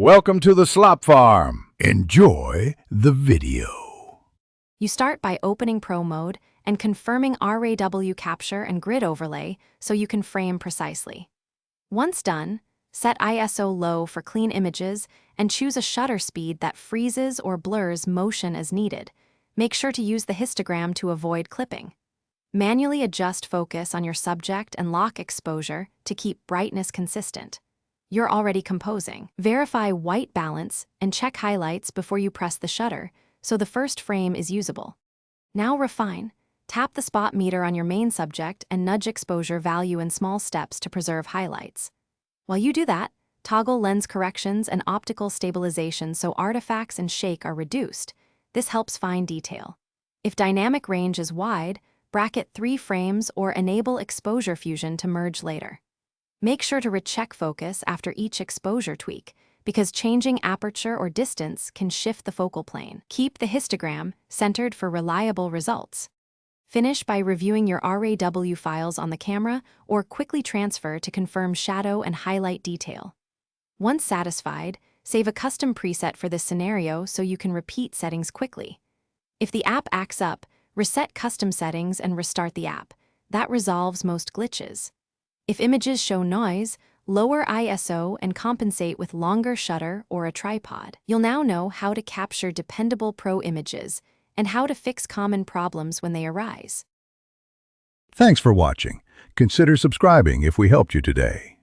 Welcome to the Slop Farm. Enjoy the video. You start by opening Pro Mode and confirming RAW capture and grid overlay so you can frame precisely. Once done, set ISO low for clean images and choose a shutter speed that freezes or blurs motion as needed. Make sure to use the histogram to avoid clipping. Manually adjust focus on your subject and lock exposure to keep brightness consistent. You're already composing. Verify white balance and check highlights before you press the shutter so the first frame is usable. Now refine. Tap the spot meter on your main subject and nudge exposure value in small steps to preserve highlights. While you do that, toggle lens corrections and optical stabilization so artifacts and shake are reduced. This helps fine detail. If dynamic range is wide, bracket 3 frames or enable exposure fusion to merge later. Make sure to recheck focus after each exposure tweak, because changing aperture or distance can shift the focal plane. Keep the histogram centered for reliable results. Finish by reviewing your RAW files on the camera or quickly transfer to confirm shadow and highlight detail. Once satisfied, save a custom preset for this scenario so you can repeat settings quickly. If the app acts up, reset custom settings and restart the app. That resolves most glitches. If images show noise, lower ISO and compensate with longer shutter or a tripod. You'll now know how to capture dependable pro images and how to fix common problems when they arise. Thanks for watching. Consider subscribing if we helped you today.